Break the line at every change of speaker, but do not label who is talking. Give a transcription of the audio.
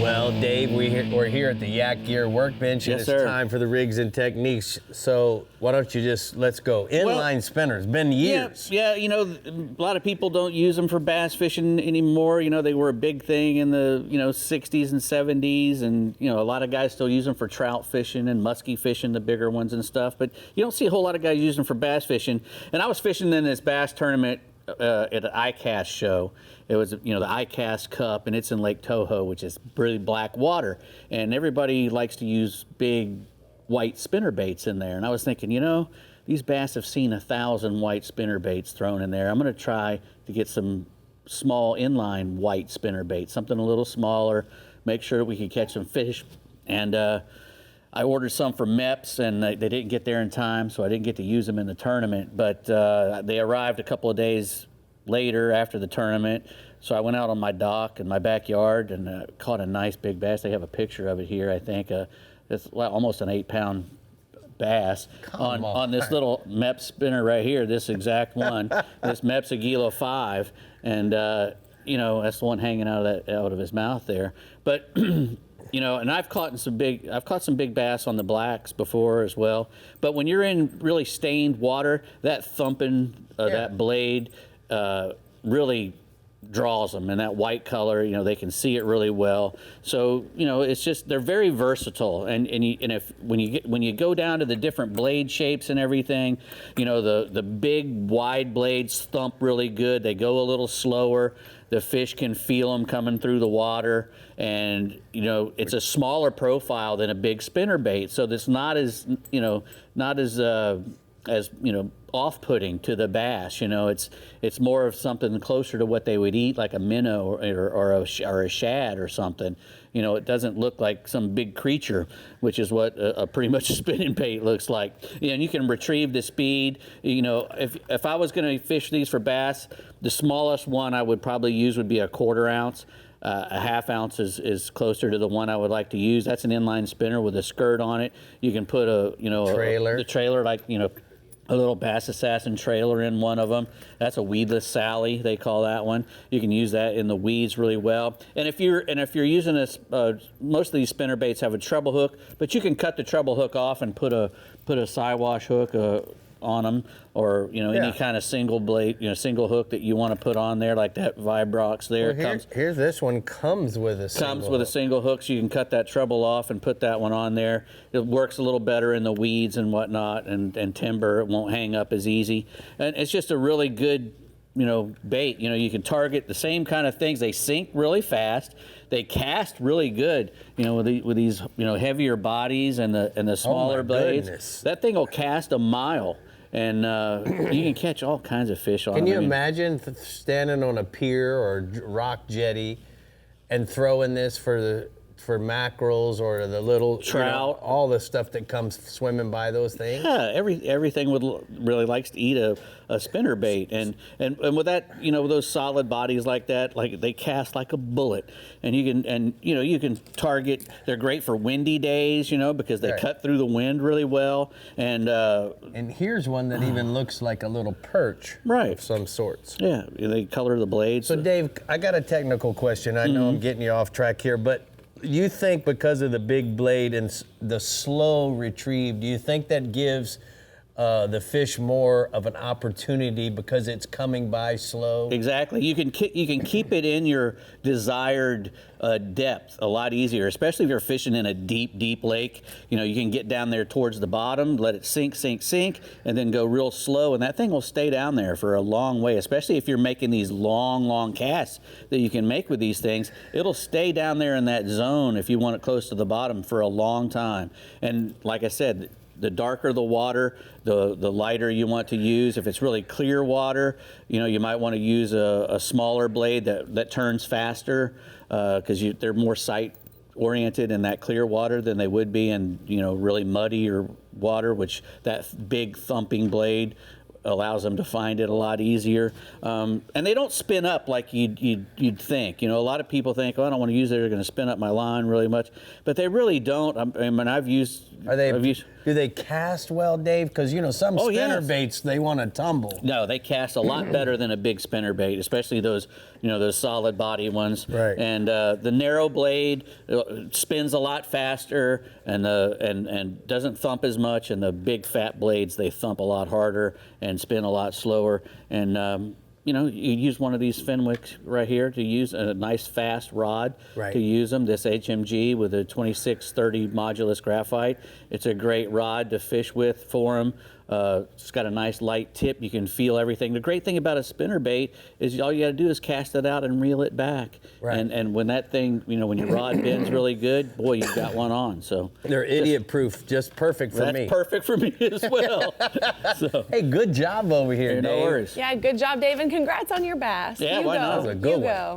Well, Dave, we're here at the Yak Gear Workbench, and
Yes,
it's
sir.
time for the rigs and techniques. So why don't you let's go. Inline spinners, been years.
Yeah, you know, a lot of people don't use them for bass fishing anymore. You know, they were a big thing in the, 60s and 70s, and, a lot of guys still use them for trout fishing and muskie fishing, the bigger ones and stuff. But you don't see a whole lot of guys using them for bass fishing. And I was fishing in this bass tournament at an ICAST show. It was, the ICAST Cup, and it's in Lake Toho, which is really black water. And everybody likes to use big white spinner baits in there. And I was thinking, these bass have seen 1,000 white spinner baits thrown in there. I'm going to try to get some small inline white spinner baits, something a little smaller, make sure we can catch some fish. And I ordered some from MEPS, and they didn't get there in time, so I didn't get to use them in the tournament. But they arrived a couple of days later after the tournament. So I went out on my dock in my backyard and caught a nice big bass. They have a picture of it here, I think. It's almost an 8-pound bass on this little MEPS spinner right here, this exact one, this MEPS Aguila 5. And, that's the one hanging out of his mouth there. But, and I've caught some big bass on the blacks before as well. But when you're in really stained water, that thumping, that blade, really draws them, and that white color, they can see it really well. So it's just, they're very versatile, and when you go down to the different blade shapes and everything, the big wide blades thump really good. They go a little slower. The fish can feel them coming through the water, and it's a smaller profile than a big spinner bait, so that's not as off-putting to the bass. It's more of something closer to what they would eat, like a minnow or a shad or something. It doesn't look like some big creature, which is what pretty much a spinning bait looks like. And you can retrieve the speed. If I was going to fish these for bass, the smallest one I would probably use would be a 1/4 ounce. A 1/2 ounce is closer to the one I would like to use. That's an inline spinner with a skirt on it. You can put
trailer.
The trailer, like a little Bass Assassin trailer in one of them. That's a weedless Sally, they call that one. You can use that in the weeds really well. And if you're using this, most of these spinner baits have a treble hook, but you can cut the treble hook off and put a Siwash hook on them, or any kind of single blade, single hook that you want to put on there, like that Vibrox there.
Well, here's this one comes with a
single hook, so you can cut that treble off and put that one on there. It works a little better in the weeds and whatnot, and timber. It won't hang up as easy, and it's just a really good bait. You can target the same kind of things. They sink really fast. They cast really good. With these heavier bodies and the smaller blades.
Goodness.
That thing will cast a mile. And you can catch all kinds of fish on it.
Can you imagine standing on a pier or rock jetty and throwing this for mackerels or the little
trout,
all the stuff that comes swimming by those things?
Yeah, everything really likes to eat a spinner bait, and with that, with those solid bodies like that, like they cast like a bullet, and you can target. They're great for windy days, because they cut through the wind really well, and
here's one that even looks like a little perch, of some sorts.
Yeah, they color the blades.
So Dave, I got a technical question. I know I'm getting you off track here, but you think because of the big blade and the slow retrieve, do you think that gives the fish more of an opportunity because it's coming by slow?
Exactly. You can keep it in your desired depth a lot easier, especially if you're fishing in a deep lake. You can get down there towards the bottom, let it sink, and then go real slow, and that thing will stay down there for a long way, especially if you're making these long casts that you can make with these things. It'll stay down there in that zone if you want it close to the bottom for a long time. And like I said, the darker the water, the lighter you want to use. If it's really clear water, you might want to use a smaller blade that turns faster, because they're more sight oriented in that clear water than they would be in really muddy or water, which that big thumping blade allows them to find it a lot easier. And they don't spin up like you'd think. A lot of people think, I don't want to use it, they're going to spin up my line really much, but they really don't. I mean, I've used.
Do they cast well, Dave? Because some spinner baits, they want to tumble.
No, they cast a lot better than a big spinner bait, especially those those solid body ones.
Right.
And the narrow blade spins a lot faster and doesn't thump as much. And the big fat blades, they thump a lot harder and spin a lot slower. And you use one of these Fenwicks right here to use a nice fast rod to use them. This HMG with a 2630 modulus graphite. It's a great rod to fish with for them. It's got a nice light tip. You can feel everything. The great thing about a spinnerbait is all you got to do is cast it out and reel it back.
Right.
And when that thing, when your rod bends really good, boy, you've got one on. So
they're idiot-proof, just perfect for me.
That's perfect for me as well. So,
hey, good job over here,
no
Dave.
worries.
Yeah, good job, Dave, and congrats on your bass.
Yeah,
you
why
go.
not?
That was a good
you
one.
go.